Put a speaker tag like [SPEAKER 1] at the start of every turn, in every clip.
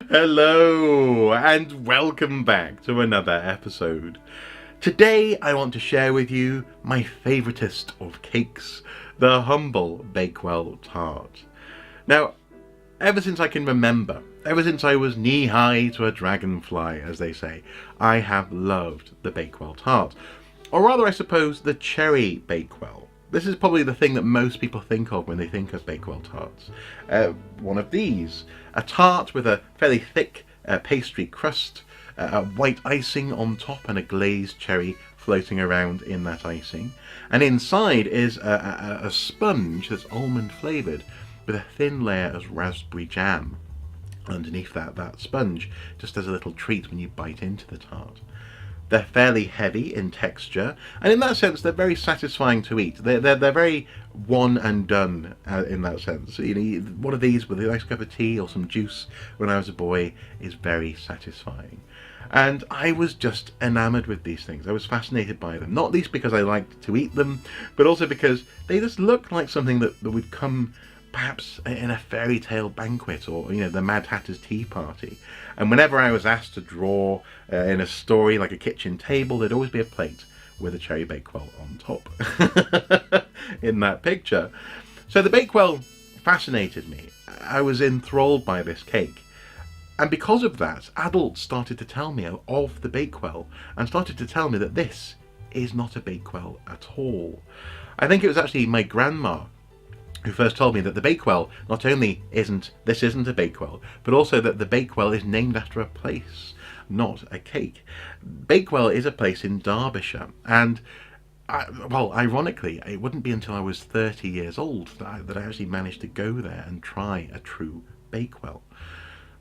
[SPEAKER 1] Hello, and welcome back to another episode. Today I want to share with you my favouriteest of cakes, the humble Bakewell Tart. Now, ever since I can remember, ever since I was knee-high to a dragonfly, as they say, I have loved the Bakewell Tart. Or rather, I suppose, the cherry Bakewell. This is probably the thing that most people think of when they think of Bakewell tarts. One of these. A tart with a fairly thick pastry crust, a white icing on top and a glazed cherry floating around in that icing. And inside is a sponge that's almond flavoured with a thin layer of raspberry jam underneath that sponge, just as a little treat when you bite into the tart. They're fairly heavy in texture, and in that sense, they're very satisfying to eat. They're very one and done in that sense. You know, one of these with a nice cup of tea or some juice when I was a boy is very satisfying. And I was just enamoured with these things. I was fascinated by them, not least because I liked to eat them, but also because they just looked like something that would come perhaps in a fairy tale banquet, or the Mad Hatter's tea party. And whenever I was asked to draw in a story like a kitchen table, there'd always be a plate with a cherry Bakewell on top in that picture. So the Bakewell fascinated me. I was enthralled by this cake, and because of that, adults started to tell me of the Bakewell and started to tell me that this is not a Bakewell at all. I think it was actually my grandma who first told me that the Bakewell not only isn't a Bakewell, but also that the Bakewell is named after a place, not a cake. Bakewell is a place in Derbyshire, and ironically, it wouldn't be until I was 30 years old that I actually managed to go there and try a true Bakewell.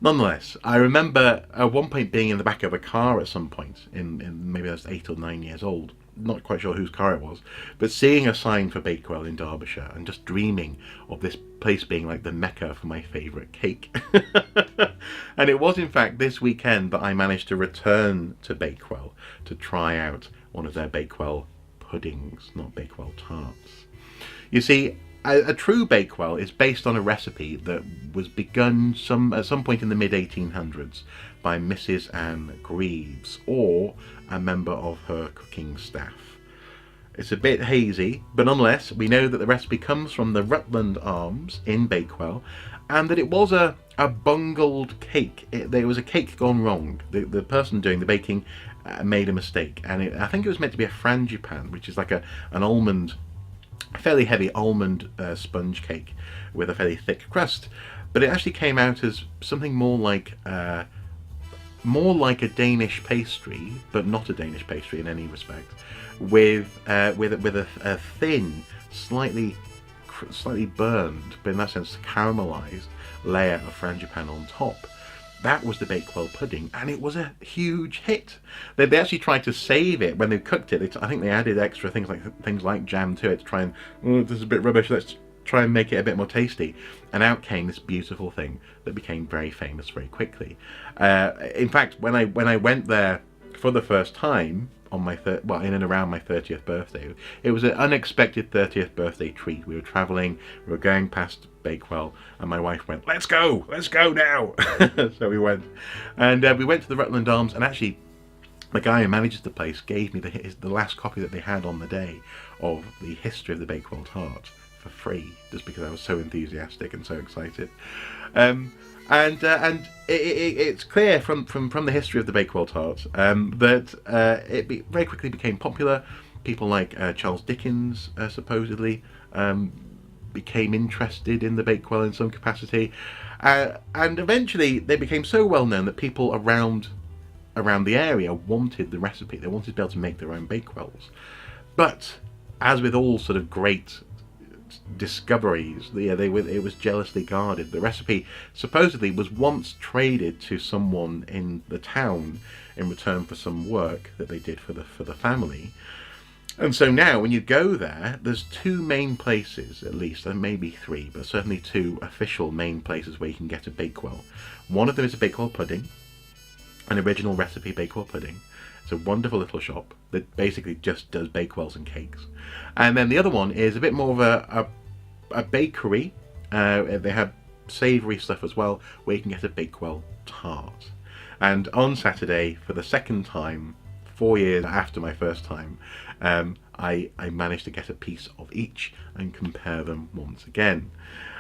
[SPEAKER 1] Nonetheless, I remember at one point being in the back of a car at some point, in maybe I was 8 or 9 years old, not quite sure whose car it was, but seeing a sign for Bakewell in Derbyshire and just dreaming of this place being like the mecca for my favourite cake. And it was in fact this weekend that I managed to return to Bakewell to try out one of their Bakewell puddings, not Bakewell tarts. You see, a true Bakewell is based on a recipe that was begun at some point in the mid-1800s by Mrs. Anne Greaves, or a member of her cooking staff. It's a bit hazy, but nonetheless, we know that the recipe comes from the Rutland Arms in Bakewell, and that it was a bungled cake. There was a cake gone wrong. The person doing the baking made a mistake, and I think it was meant to be a frangipan, which is like an almond, fairly heavy almond sponge cake with a fairly thick crust, but it actually came out as something more like a Danish pastry, but not a Danish pastry in any respect, with a thin, slightly burned, but in that sense caramelized layer of frangipan on top. That was the Bakewell pudding, and it was a huge hit. They actually tried to save it when they cooked it. I think they added extra things like jam to it to try and, this is a bit rubbish, let's try and make it a bit more tasty. And out came this beautiful thing that became very famous very quickly. In fact, when I went there for the first time on my in and around my 30th birthday, it was an unexpected 30th birthday treat. We were travelling, we were going past Bakewell, and my wife went, let's go now. So we went, and we went to the Rutland Arms, and actually the guy who manages the place gave me the last copy that they had on the day of the history of the Bakewell tart for free, just because I was so enthusiastic and so excited. It's clear from the history of the Bakewell tart that it very quickly became popular. People like Charles Dickens supposedly became interested in the Bakewell in some capacity, and eventually they became so well known that people around the area wanted the recipe. They wanted to be able to make their own Bakewells. But as with all sort of great discoveries, it was jealously guarded. The recipe supposedly was once traded to someone in the town in return for some work that they did for the family. And so now when you go there, there's two main places, at least, and maybe three, but certainly two official main places where you can get a Bakewell. One of them is a Bakewell pudding, an original recipe Bakewell pudding. It's a wonderful little shop that basically just does Bakewells and cakes. And then the other one is a bit more of a bakery. They have savoury stuff as well, where you can get a Bakewell Tart. And on Saturday, for the second time, 4 years after my first time, I managed to get a piece of each and compare them once again.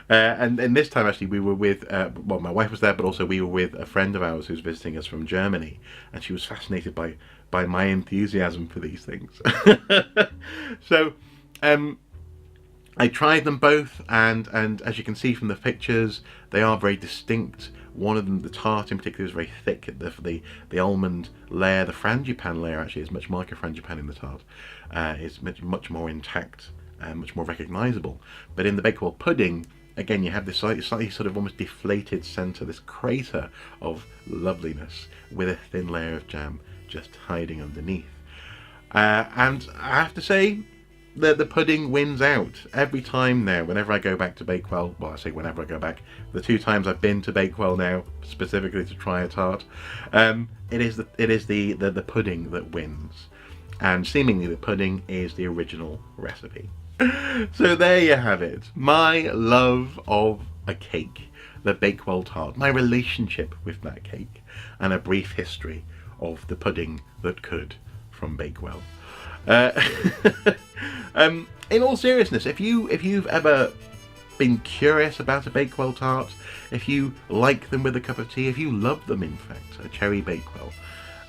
[SPEAKER 1] And this time, actually, we were with, well, my wife was there, but also we were with a friend of ours who's visiting us from Germany, and she was fascinated by my enthusiasm for these things. So, I tried them both, and as you can see from the pictures, they are very distinct. One of them, the tart in particular, is very thick. The almond layer, the frangipane layer, actually is much more like a frangipane in the tart. Is much more intact and much more recognisable. But in the Bakewell pudding, again, you have this slightly sort of almost deflated centre, this crater of loveliness with a thin layer of jam just hiding underneath. And I have to say, the pudding wins out every time now. Whenever I go back to Bakewell, well, I say whenever I go back, the 2 times I've been to Bakewell now, specifically to try a tart, it is the pudding that wins, and seemingly the pudding is the original recipe. So there you have it, my love of a cake, the Bakewell Tart, my relationship with that cake, and a brief history of the pudding that could from Bakewell. In all seriousness, if you've ever been curious about a Bakewell tart, if you like them with a cup of tea, if you love them, in fact, a cherry Bakewell,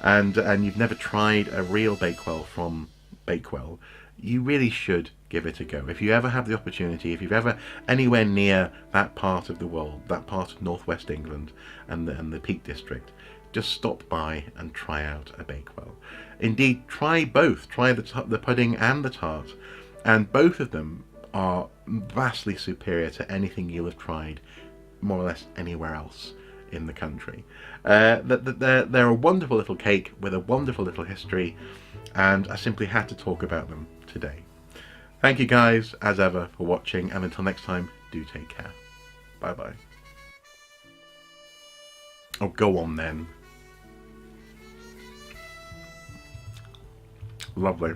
[SPEAKER 1] and you've never tried a real Bakewell from Bakewell, you really should give it a go. If you ever have the opportunity, if you've ever anywhere near that part of the world, that part of northwest England and the Peak District, just stop by and try out a Bakewell. Indeed, try both. Try the pudding and the tart, and both of them are vastly superior to anything you'll have tried more or less anywhere else in the country. They're a wonderful little cake with a wonderful little history, and I simply had to talk about them today. Thank you guys, as ever, for watching, and until next time, do take care. Bye bye. Oh, go on then. Lovely.